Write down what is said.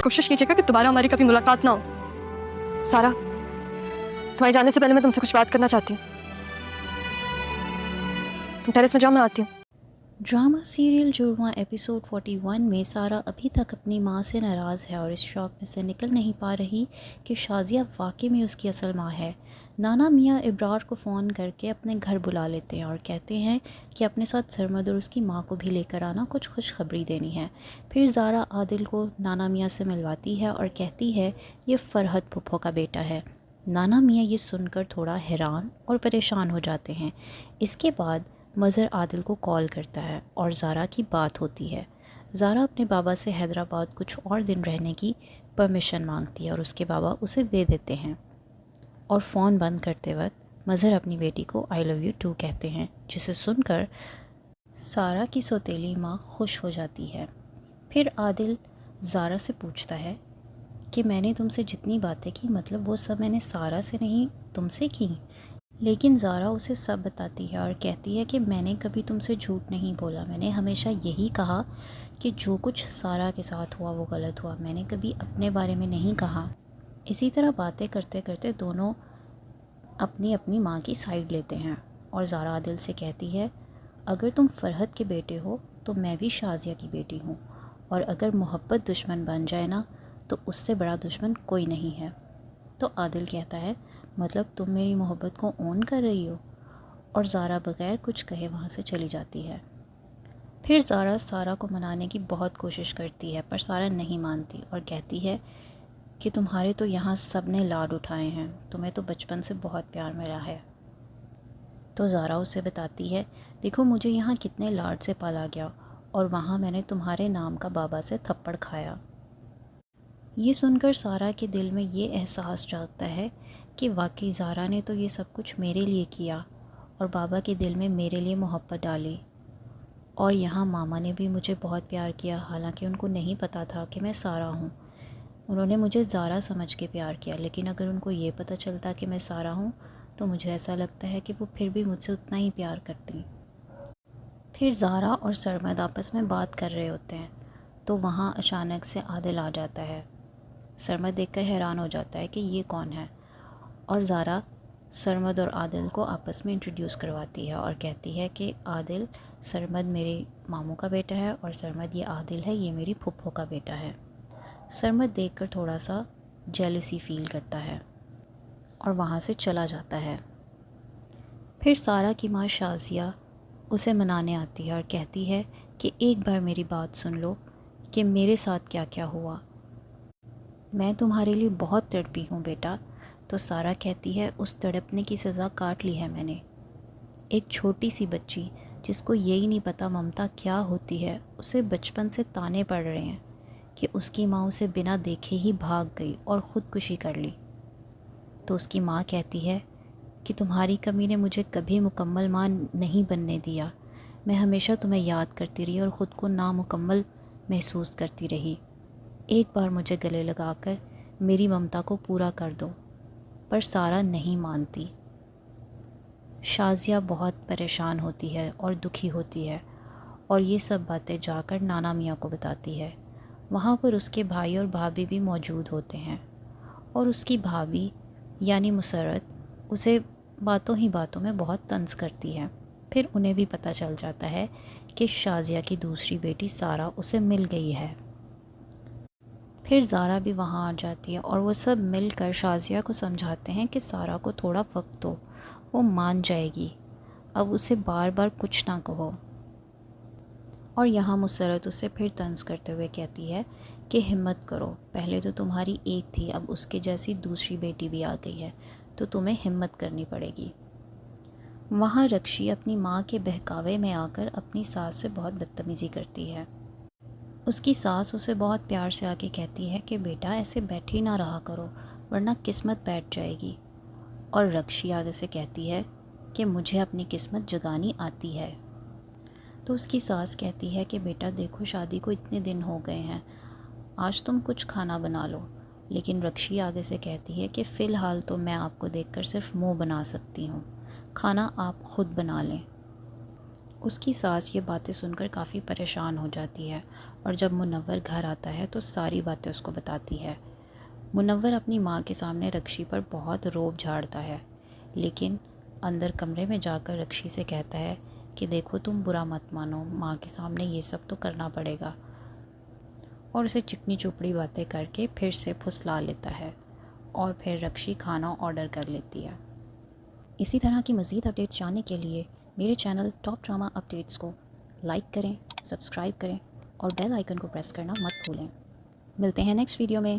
कोशिश कीजिएगा कि दोबारा हमारी कभी मुलाकात ना हो। सारा, तुम्हारे जाने से पहले मैं तुमसे कुछ बात करना चाहती हूँ। तुम टेरेस में जाओ, मैं आती हूँ। ड्रामा सीरियल जुड़वा एपिसोड 41 में सारा अभी तक अपनी माँ से नाराज़ है और इस शौक में से निकल नहीं पा रही कि शाज़िया वाकई में उसकी असल माँ है। नाना मियाँ इब्रार को फ़ोन करके अपने घर बुला लेते हैं और कहते हैं कि अपने साथ सरमद और उसकी माँ को भी लेकर आना, कुछ खुशखबरी देनी है। फिर ज़ारा आदिल को नाना मियाँ से मिलवाती है और कहती है ये फ़रहत फुप्पो का बेटा है। नाना मियाँ ये सुनकर थोड़ा हैरान और परेशान हो जाते हैं। इसके बाद मज़हर आदिल को कॉल करता है और ज़ारा की बात होती है। ज़ारा अपने बाबा से हैदराबाद कुछ और दिन रहने की परमिशन मांगती है और उसके बाबा उसे दे देते हैं। और फ़ोन बंद करते वक्त मज़हर अपनी बेटी को आई लव यू टू कहते हैं, जिसे सुनकर सारा की सौतेली माँ खुश हो जाती है। फिर आदिल ज़ारा से पूछता है कि मैंने तुमसे जितनी बातें की, मतलब वो सब मैंने सारा से नहीं तुमसे की। लेकिन ज़ारा उसे सब बताती है और कहती है कि मैंने कभी तुमसे झूठ नहीं बोला, मैंने हमेशा यही कहा कि जो कुछ सारा के साथ हुआ वो गलत हुआ, मैंने कभी अपने बारे में नहीं कहा। इसी तरह बातें करते करते दोनों अपनी अपनी माँ की साइड लेते हैं और ज़ारा आदिल से कहती है अगर तुम फ़रहत के बेटे हो तो मैं भी शाज़िया की बेटी हूँ, और अगर मोहब्बत दुश्मन बन जाए ना तो उससे बड़ा दुश्मन कोई नहीं है। तो आदिल कहता है मतलब तुम मेरी मोहब्बत को ऑन कर रही हो, और ज़ारा बगैर कुछ कहे वहाँ से चली जाती है। फिर ज़ारा सारा को मनाने की बहुत कोशिश करती है पर सारा नहीं मानती और कहती है कि तुम्हारे तो यहाँ सब ने लाड उठाए हैं, तुम्हें तो बचपन से बहुत प्यार मिला है। तो ज़ारा उसे बताती है देखो मुझे यहाँ कितने लाड से पाला गया और वहाँ मैंने तुम्हारे नाम का बाबा से थप्पड़ खाया। ये सुनकर सारा के दिल में ये एहसास जागता है कि वाकई ज़ारा ने तो ये सब कुछ मेरे लिए किया और बाबा के दिल में मेरे लिए मोहब्बत डाली, और यहाँ मामा ने भी मुझे बहुत प्यार किया, हालांकि उनको नहीं पता था कि मैं सारा हूँ। उन्होंने मुझे ज़ारा समझ के प्यार किया, लेकिन अगर उनको ये पता चलता कि मैं सारा हूँ तो मुझे ऐसा लगता है कि वो फिर भी मुझसे उतना ही प्यार करती। फिर ज़ारा और सरमद आपस में बात कर रहे होते हैं तो वहाँ अचानक से आदिल आ जाता है। सरमद देखकर हैरान हो जाता है कि ये कौन है, और ज़ारा सरमद और आदिल को आपस में इंट्रोड्यूस करवाती है और कहती है कि आदिल सरमद मेरे मामू का बेटा है और सरमद ये आदिल है, ये मेरी फुप्पो का बेटा है। सरमद देखकर थोड़ा सा जेलसी फील करता है और वहाँ से चला जाता है। फिर सारा की माँ शाज़िया उसे मनाने आती है और कहती है कि एक बार मेरी बात सुन लो कि मेरे साथ क्या क्या हुआ, मैं तुम्हारे लिए बहुत तड़पी हूँ बेटा। तो सारा कहती है उस तड़पने की सज़ा काट ली है मैंने। एक छोटी सी बच्ची जिसको यही नहीं पता ममता क्या होती है, उसे बचपन से ताने पड़ रहे हैं कि उसकी माँ उसे बिना देखे ही भाग गई और ख़ुदकुशी कर ली। तो उसकी माँ कहती है कि तुम्हारी कमी ने मुझे कभी मुकम्मल माँ नहीं बनने दिया, मैं हमेशा तुम्हें याद करती रही और ख़ुद को नामुकम्मल महसूस करती रही। एक बार मुझे गले लगाकर मेरी ममता को पूरा कर दो। पर सारा नहीं मानती। शाज़िया बहुत परेशान होती है और दुखी होती है और ये सब बातें जाकर नाना मियाँ को बताती है। वहाँ पर उसके भाई और भाभी भी मौजूद होते हैं और उसकी भाभी यानी मुसर्रत उसे बातों ही बातों में बहुत तंज़ करती है। फिर उन्हें भी पता चल जाता है कि शाज़िया की दूसरी बेटी सारा उसे मिल गई है। फिर ज़ारा भी वहाँ आ जाती है और वो सब मिलकर शाज़िया को समझाते हैं कि सारा को थोड़ा वक्त दो, वो मान जाएगी, अब उसे बार बार कुछ ना कहो। और यहाँ मुसर्रत उसे फिर तंज़ करते हुए कहती है कि हिम्मत करो, पहले तो तुम्हारी एक थी, अब उसके जैसी दूसरी बेटी भी आ गई है, तो तुम्हें हिम्मत करनी पड़ेगी। वहाँ रक्षी अपनी माँ के बहकावे में आकर अपनी सास से बहुत बदतमीज़ी करती है। उसकी सास उसे बहुत प्यार से आके कहती है कि बेटा ऐसे बैठी ना रहा करो वरना किस्मत बैठ जाएगी। और रक्षी आगे से कहती है कि मुझे अपनी किस्मत जगानी आती है। तो उसकी सास कहती है कि बेटा देखो शादी को इतने दिन हो गए हैं, आज तुम कुछ खाना बना लो। लेकिन रक्षी आगे से कहती है कि फ़िलहाल तो मैं आपको देखकर सिर्फ मुंह बना सकती हूँ, खाना आप खुद बना लें। اس کی ساس یہ باتیں سن کر کافی پریشان ہو جاتی ہے اور جب منور گھر آتا ہے تو ساری باتیں اس کو بتاتی ہے۔ منور اپنی ماں کے سامنے رکشی پر بہت روب جھاڑتا ہے، لیکن اندر کمرے میں جا کر رکشی سے کہتا ہے کہ دیکھو تم برا مت مانو، ماں کے سامنے یہ سب تو کرنا پڑے گا، اور اسے چکنی چپڑی باتیں کر کے پھر سے پھسلا لیتا ہے اور پھر رکشی کھانا آرڈر کر لیتی ہے۔ اسی طرح کی مزید اپڈیٹس جاننے کے لیے میرے چینل ٹاپ ڈرامہ اپڈیٹس کو لائک کریں، سبسکرائب کریں اور بیل آئیکن کو پریس کرنا مت بھولیں۔ ملتے ہیں نیکسٹ ویڈیو میں۔